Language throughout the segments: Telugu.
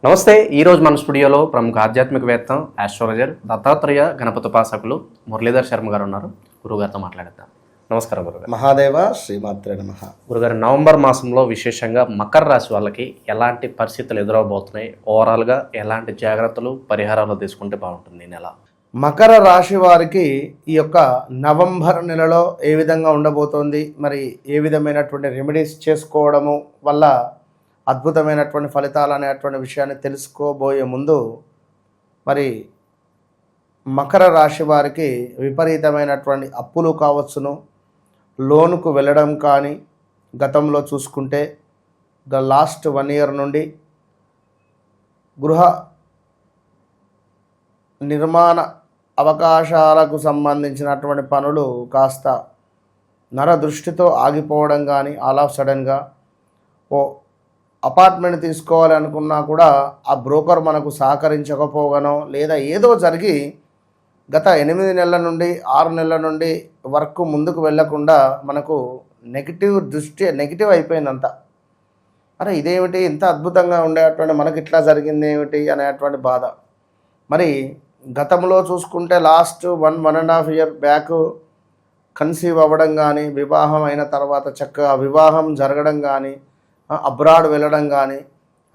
నమస్తే. ఈరోజు మన స్టూడియోలో ప్రముఖ ఆధ్యాత్మికవేత్త ఆస్ట్రాలజర్ దత్తాత్రేయ గణపతి ఉపాసకులు మురళీధర్ శర్మ గారు ఉన్నారు. గురుగారితో మాట్లాడేద్దాం. నమస్కారం గురుగారు. మహాదేవ శ్రీమాత్రే నమః. గురుగారు, నవంబర్ మాసంలో విశేషంగా మకర రాశి వాళ్ళకి ఎలాంటి పరిస్థితులు ఎదురవబోతున్నాయి, ఓవరాల్గా ఎలాంటి జాగ్రత్తలు పరిహారాలు తీసుకుంటే బాగుంటుంది ఈ నెల? మకర రాశి వారికి ఈ యొక్క నవంబర్ నెలలో ఏ విధంగా ఉండబోతోంది, మరి ఏ విధమైనటువంటి రెమెడీస్ చేసుకోవడము వల్ల అద్భుతమైనటువంటి ఫలితాలు అనేటువంటి విషయాన్ని తెలుసుకోబోయే ముందు, మరి మకర రాశి వారికి విపరీతమైనటువంటి అప్పులు కావచ్చును, లోనుకు వెళ్ళడం కానీ, గతంలో చూసుకుంటే లాస్ట్ 1 year నుండి గృహ నిర్మాణ అవకాశాలకు సంబంధించినటువంటి పనులు కాస్త నరదృష్టితో ఆగిపోవడం కానీ, ఆల్ ఆఫ్ సడన్గా ఓ అపార్ట్మెంట్ తీసుకోవాలి అనుకున్నా కూడా ఆ బ్రోకర్ మనకు సహకరించకపోగానో, లేదా ఏదో జరిగి గత 8 నెలల నుండి 6 నెలల నుండి వర్క్ ముందుకు వెళ్లకుండా మనకు నెగిటివ్ అయిపోయిందంతా. అరే ఇదేమిటి, ఇంత అద్భుతంగా ఉండేటువంటి మనకి ఇట్లా జరిగింది ఏమిటి అనేటువంటి బాధ. మరి గతంలో చూసుకుంటే లాస్ట్ 1.5 year బ్యాక్ కన్సీవ్ అవ్వడం కానీ, వివాహం అయిన తర్వాత చక్కగా వివాహం జరగడం కానీ, అబ్రాడ్ వెళ్ళడం కానీ,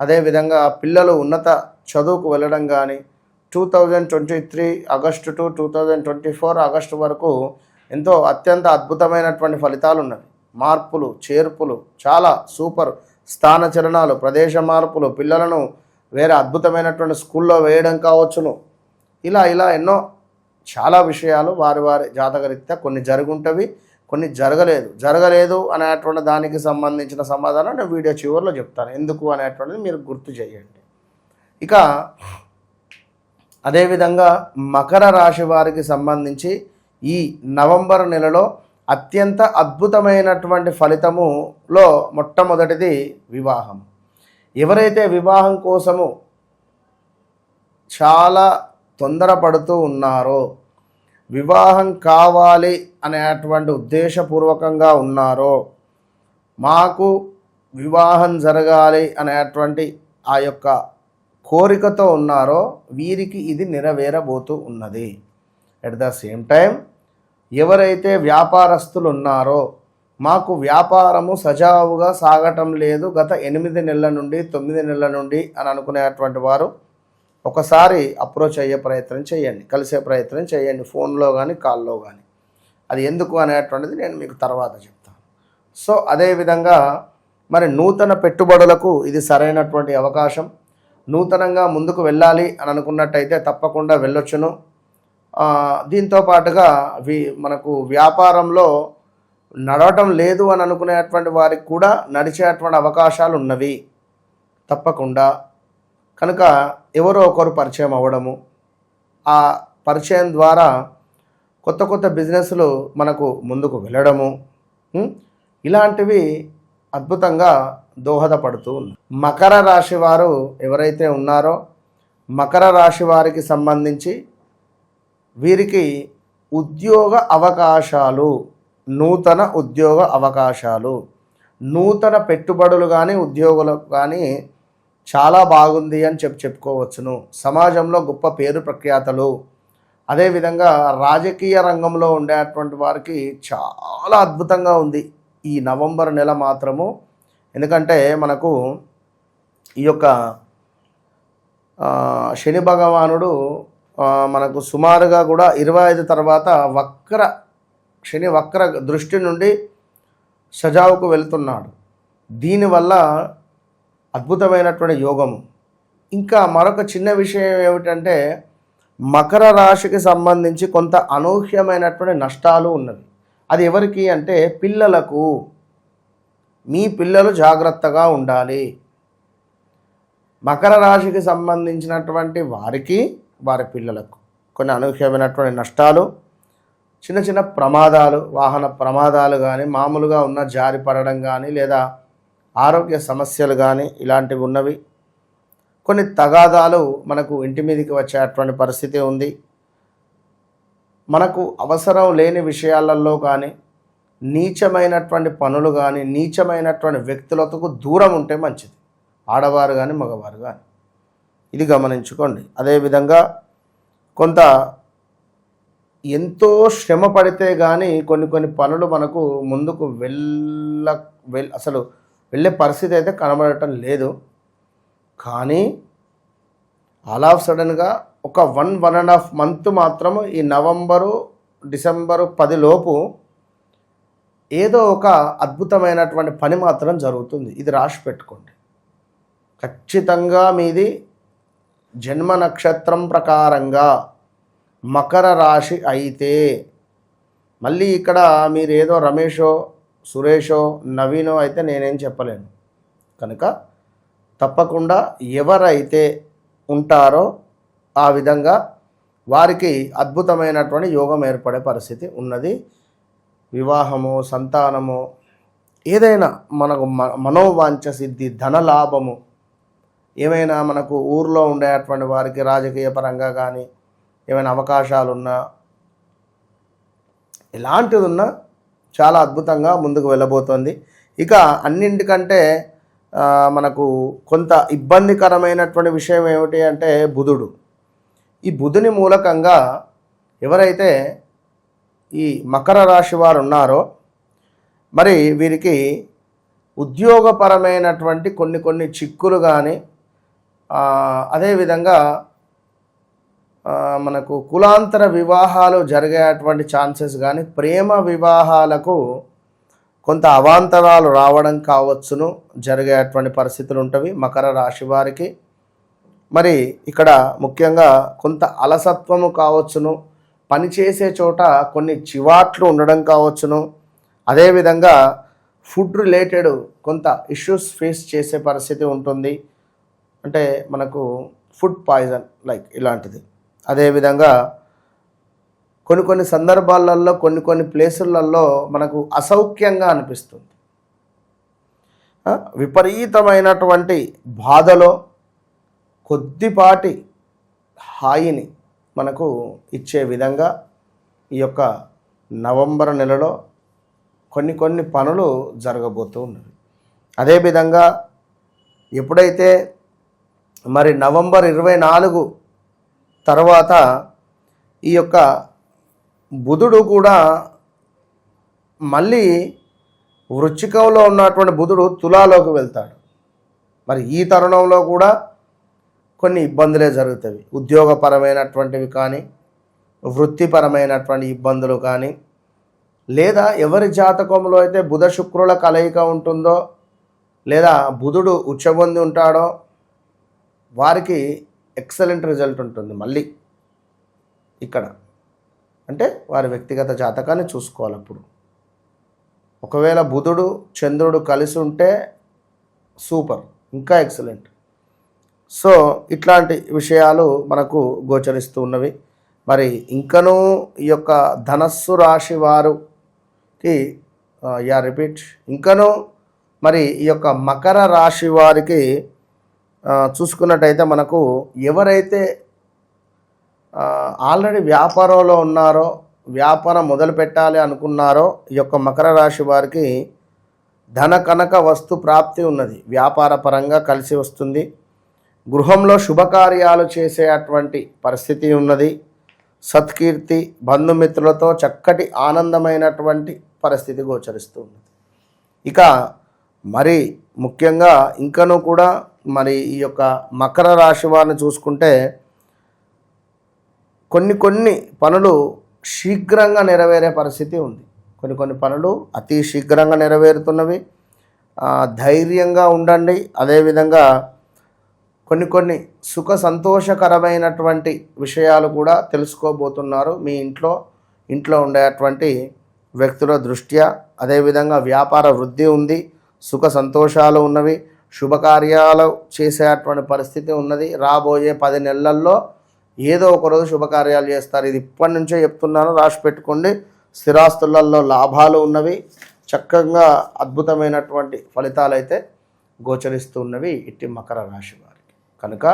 అదేవిధంగా పిల్లలు ఉన్నత చదువుకు వెళ్ళడం కానీ, 2023 ఆగస్టు టు 2024 ఆగస్టు వరకు ఎంతో అత్యంత అద్భుతమైనటువంటి ఫలితాలు ఉన్నవి. మార్పులు, చేర్పులు, చాలా సూపర్ స్థానచలనాలు, ప్రదేశ మార్పులు, పిల్లలను వేరే అద్భుతమైనటువంటి స్కూల్లో వేయడం కావచ్చును. ఇలా ఎన్నో చాలా విషయాలు వారి జాతకరీత్యా కొన్ని జరుగుంటవి, కొన్ని జరగలేదు అనేటువంటి దానికి సంబంధించిన సమాధానం నేను వీడియో చివరిలో చెప్తాను. ఎందుకు అనేటువంటిది మీరు గుర్తు చేయండి. ఇక అదేవిధంగా మకర రాశి వారికి సంబంధించి ఈ నవంబర్ నెలలో అత్యంత అద్భుతమైనటువంటి ఫలితములో మొట్టమొదటిది వివాహం. ఎవరైతే వివాహం కోసము చాలా తొందరపడుతూ ఉన్నారో, వివాహం కావాలి అనేటువంటి ఉద్దేశపూర్వకంగా ఉన్నారో, మాకు వివాహం జరగాలి అనేటువంటి ఆ యొక్క కోరికతో ఉన్నారో, వీరికి ఇది నెరవేరబోతూ ఉన్నది. ఎట్ ద సేమ్ టైం ఎవరైతే వ్యాపారస్తులు ఉన్నారో, మాకు వ్యాపారము సజావుగా సాగటం లేదు గత 8 నెలల నుండి 9 నెలల నుండి అని అనుకునేటువంటి వారు ఒకసారి అప్రోచ్ అయ్యే ప్రయత్నం చేయండి, కలిసే ప్రయత్నం చేయండి, ఫోన్లో కానీ కాల్లో కానీ. అది ఎందుకు అనేటువంటిది నేను మీకు తర్వాత చెప్తాను. సో అదేవిధంగా మరి నూతన పెట్టుబడులకు ఇది సరైనటువంటి అవకాశం. నూతనంగా ముందుకు వెళ్ళాలి అని అనుకున్నట్టయితే తప్పకుండా వెళ్ళొచ్చును. దీంతో పాటుగా మనకు వ్యాపారంలో నడవటం లేదు అని అనుకునేటువంటి వారికి కూడా నడిచేటువంటి అవకాశాలు ఉన్నవి తప్పకుండా. కనుక ఎవరో ఒకరు పరిచయం అవ్వడము, ఆ పరిచయం ద్వారా కొత్త బిజినెస్లు మనకు ముందుకు వెళ్ళడము, ఇలాంటివి అద్భుతంగా దోహదపడుతూ ఉన్నాయి. మకర రాశి వారు ఎవరైతే ఉన్నారో, మకర రాశి వారికి సంబంధించి వీరికి ఉద్యోగ అవకాశాలు, నూతన ఉద్యోగ అవకాశాలు, నూతన పెట్టుబడులు కానీ, ఉద్యోగులు కానీ చాలా బాగుంది అని చెప్పుకోవచ్చును. సమాజంలో గొప్ప పేరు ప్రఖ్యాతలు, అదేవిధంగా రాజకీయ రంగంలో ఉండేటువంటి వారికి చాలా అద్భుతంగా ఉంది ఈ నవంబర్ నెల మాత్రము. ఎందుకంటే మనకు ఈ యొక్క శని భగవానుడు మనకు సుమారుగా కూడా 25 తర్వాత శని వక్ర దృష్టి నుండి సజావుకు వెళ్తున్నాడు. దీనివల్ల అద్భుతమైనటువంటి యోగము. ఇంకా మరొక చిన్న విషయం ఏమిటంటే, మకర రాశికి సంబంధించి కొంత అనూహ్యమైనటువంటి నష్టాలు ఉన్నవి. అది ఎవరికి అంటే పిల్లలకు. మీ పిల్లలు జాగ్రత్తగా ఉండాలి. మకర రాశికి సంబంధించినటువంటి వారికి, వారి పిల్లలకు కొన్ని అనూహ్యమైనటువంటి నష్టాలు, చిన్న ప్రమాదాలు, వాహన ప్రమాదాలు కానీ, మామూలుగా ఉన్న జారిపడడం కానీ, లేదా ఆరోగ్య సమస్యలు కానీ ఇలాంటివి ఉన్నవి. కొన్ని తగాదాలు మనకు ఇంటి మీదకి వచ్చేటువంటి పరిస్థితి ఉంది. మనకు అవసరం లేని విషయాలలో కానీ, నీచమైనటువంటి పనులు కానీ, నీచమైనటువంటి వ్యక్తులకు దూరం ఉంటే మంచిది. ఆడవారు కానీ, మగవారు కానీ. ఇది గమనించుకోండి. అదేవిధంగా కొంత ఎంతో శ్రమ పడితే కానీ కొన్ని పనులు మనకు ముందుకు అసలు వెళ్ళే పరిస్థితి అయితే కనబడటం లేదు. కానీ ఆల్ ఆఫ్ సడన్గా ఒక 1.5 మంత్ మాత్రము ఈ నవంబరు డిసెంబరు 10 లోపు ఏదో ఒక అద్భుతమైనటువంటి పని మాత్రం జరుగుతుంది. ఇది రాసి పెట్టుకోండి. ఖచ్చితంగా మీది జన్మ నక్షత్రం ప్రకారంగా మకర రాశి అయితే, మళ్ళీ ఇక్కడ మీరు ఏదో రమేషో సురేషో నవీనో అయితే నేనేం చెప్పలేను. కనుక తప్పకుండా ఎవరైతే ఉంటారో ఆ విధంగా వారికి అద్భుతమైనటువంటి యోగం ఏర్పడే పరిస్థితి ఉన్నది. వివాహము, సంతానము, ఏదైనా మనకు మనోవాంఛ సిద్ధి, ధనలాభము, ఏమైనా మనకు ఊర్లో ఉండేటువంటి వారికి రాజకీయ పరంగా కానీ ఏమైనా అవకాశాలున్నా, ఎలాంటిది ఉన్నా చాలా అద్భుతంగా ముందుకు వెళ్ళబోతోంది. ఇక అన్నింటికంటే మనకు కొంత ఇబ్బందికరమైనటువంటి విషయం ఏమిటి అంటే బుధుడు. ఈ బుధుని మూలకంగా ఎవరైతే ఈ మకర రాశి వారు ఉన్నారో మరి వీరికి ఉద్యోగపరమైనటువంటి కొన్ని చిక్కులు కానీ, అదేవిధంగా మనకు కులాంతర వివాహాలు జరిగేటువంటి ఛాన్సెస్ కానీ, ప్రేమ వివాహాలకు కొంత అవాంతరాలు రావడం కావచ్చును, జరిగేటువంటి పరిస్థితులు ఉంటవి మకర రాశి వారికి. మరి ఇక్కడ ముఖ్యంగా కొంత అలసత్వము కావచ్చును, పనిచేసే చోట కొన్ని చివాట్లు ఉండడం కావచ్చును, అదేవిధంగా ఫుడ్ రిలేటెడ్ కొంత ఇష్యూస్ ఫేస్ చేసే పరిస్థితి ఉంటుంది. అంటే మనకు ఫుడ్ పాయిజన్ లైక్ ఇలాంటిది. అదేవిధంగా కొన్ని సందర్భాలలో కొన్ని ప్లేసులలో మనకు అసౌఖ్యంగా అనిపిస్తుంది. విపరీతమైనటువంటి బాధలో కొద్దిపాటి హాయిని మనకు ఇచ్చే విధంగా ఈ యొక్క నవంబర్ నెలలో కొన్ని పనులు జరగబోతూ ఉన్నవి. అదేవిధంగా ఎప్పుడైతే మరి నవంబర్ 24 తర్వాత ఈ యొక్క బుధుడు కూడా మళ్ళీ వృశ్చికంలో ఉన్నటువంటి బుధుడు తులాలోకి వెళ్తాడు. మరి ఈ తరుణంలో కూడా కొన్ని ఇబ్బందులే జరుగుతాయి. ఉద్యోగపరమైనటువంటివి కానీ, వృత్తిపరమైనటువంటి ఇబ్బందులు కానీ, లేదా ఎవరి జాతకంలో అయితే బుధ శుక్రుల కలయిక ఉంటుందో, లేదా బుధుడు ఉచ్చబొంది ఉంటాడో వారికి ఎక్సలెంట్ రిజల్ట్ ఉంటుంది. మళ్ళీ ఇక్కడ అంటే వారి వ్యక్తిగత జాతకాన్ని చూసుకోవాలి. అప్పుడు ఒకవేళ బుధుడు చంద్రుడు కలిసి ఉంటే సూపర్, ఇంకా ఎక్సలెంట్. సో ఇట్లాంటి విషయాలు మనకు గోచరిస్తూ ఉన్నవి. మరి ఇంకనూ ఈ యొక్క ధనస్సు రాశి వారికి ఇంకనూ మరి ఈ యొక్క మకర రాశి వారికి చూసుకున్నట్టయితే మనకు ఎవరైతే ఆల్రెడీ వ్యాపారంలో ఉన్నారో, వ్యాపారం మొదలు పెట్టాలి అనుకున్నారో ఈ యొక్క మకర రాశి వారికి ధన కనక వస్తు ప్రాప్తి ఉన్నది. వ్యాపార పరంగా కలిసి వస్తుంది. గృహంలో శుభకార్యాలు చేసేటువంటి పరిస్థితి ఉన్నది. సత్కీర్తి, బంధుమిత్రులతో చక్కటి ఆనందమైనటువంటి పరిస్థితి గోచరిస్తుంది. ఇక మరి ముఖ్యంగా ఇంకనూ కూడా మరి ఈ యొక్క మకర రాశి వారిని చూసుకుంటే కొన్ని పనులు శీఘ్రంగా నెరవేరే పరిస్థితి ఉంది. కొన్ని పనులు అతి శీఘ్రంగా నెరవేరుతున్నవి. ధైర్యంగా ఉండండి. అదేవిధంగా కొన్ని సుఖ సంతోషకరమైనటువంటి విషయాలు కూడా తెలుసుకోబోతున్నారు మీ ఇంట్లో ఉండేటువంటి వ్యక్తుల దృష్ట్యా. అదేవిధంగా వ్యాపార వృద్ధి ఉంది, సుఖ సంతోషాలు ఉన్నవి, శుభకార్యాలు చేసేటువంటి పరిస్థితి ఉన్నది. రాబోయే 10 నెలల్లో ఏదో ఒకరోజు శుభకార్యాలు చేస్తారు. ఇది ఇప్పటి నుంచే చెప్తున్నాను, రాసి పెట్టుకోండి. స్థిరాస్తులలో లాభాలు ఉన్నవి. చక్కగా అద్భుతమైనటువంటి ఫలితాలు అయితే గోచరిస్తున్నవి ఇట్టి మకర రాశి వారికి. కనుక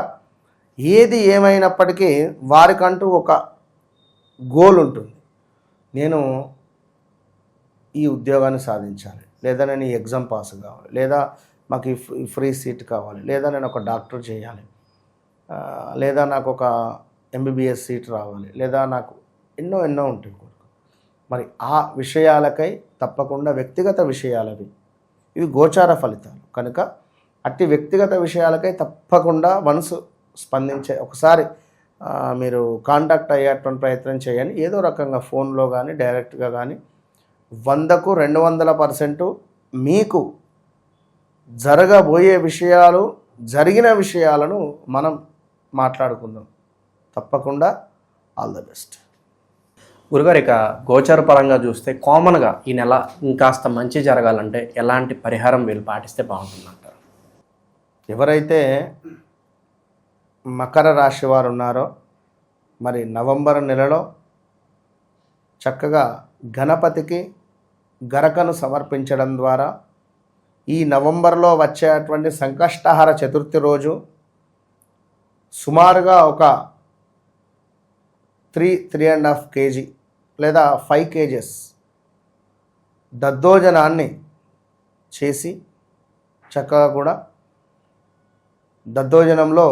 ఏది ఏమైనప్పటికీ వారికంటూ ఒక గోల్ ఉంటుంది. నేను ఈ ఉద్యోగాన్ని సాధించాలి, లేదా నేను ఈ ఎగ్జామ్ పాస్ కావాలి, లేదా మాకు ఈ ఫ్రీ సీట్ కావాలి, లేదా నేను ఒక డాక్టర్ చేయాలి, లేదా నాకు ఒక ఎంబీబీఎస్ సీట్ రావాలి, లేదా నాకు ఎన్నో ఉంటాయి కోరికలు. మరి ఆ విషయాలకై తప్పకుండా వ్యక్తిగత విషయాలవి ఇవి గోచార ఫలితాలు కనుక అట్టి వ్యక్తిగత విషయాలకై తప్పకుండా మనసు స్పందించే ఒకసారి మీరు కాంటాక్ట్ అయ్యేటువంటి ప్రయత్నం చేయండి. ఏదో రకంగా ఫోన్లో కానీ డైరెక్ట్గా కానీ 100కు 200% మీకు జరగబోయే విషయాలు జరిగిన విషయాలను మనం మాట్లాడుకుందాం. తప్పకుండా ఆల్ ద బెస్ట్. గురుగారు, ఇక గోచర పరంగా చూస్తే కామన్గా ఈ నెల ఇంకాస్త మంచి జరగాలంటే ఎలాంటి పరిహారం వీళ్ళు పాటిస్తే బాగుంటుందంటారు? ఎవరైతే మకర రాశి వారు ఉన్నారో మరి నవంబర్ నెలలో చక్కగా గణపతికి గరకను సమర్పించడం ద్వారా ఈ నవంబర్లో వచ్చేటువంటి సంకష్టహార చతుర్థి రోజు సుమారుగా ఒక 3.5 kg లేదా 5 kgs దద్దోజనాన్ని చేసి చక్కగా కూడా దద్దోజనంలో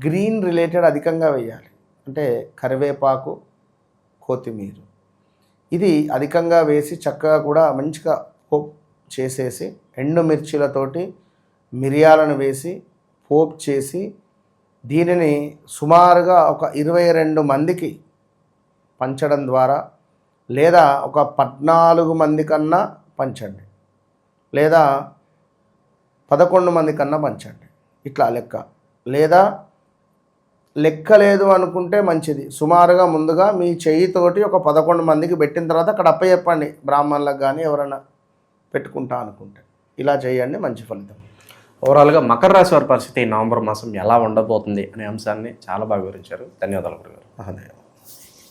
గ్రీన్ రిలేటెడ్ అధికంగా వేయాలి. అంటే కరివేపాకు, కొత్తిమీర ఇది అధికంగా వేసి చక్కగా కూడా మంచిగా పోపు చేసేసి ఎండుమిర్చిలతోటి మిరియాలను వేసి పోపు చేసి దీనిని సుమారుగా ఒక 22 మందికి పంచడం ద్వారా, లేదా ఒక 14 మంది కన్నా పంచండి, లేదా 11 మంది కన్నా పంచండి. ఇట్లా లెక్క, లేదా లెక్క లేదు అనుకుంటే మంచిది. సుమారుగా ముందుగా మీ చెయ్యితోటి ఒక 11 మందికి పెట్టిన తర్వాత అక్కడ అప్పచెప్పండి, బ్రాహ్మణులకు కానీ ఎవరైనా పెట్టుకుంటా అనుకుంటే. ఇలా చేయండి, మంచి ఫలితం. ఓవరాల్గా మకర రాశి వారి పరిస్థితి నవంబర్ మాసం ఎలా ఉండబోతుంది అనే అంశాన్ని చాలా బాగా వివరించారు. ధన్యవాదాలు గురుగారు. మహోదయం.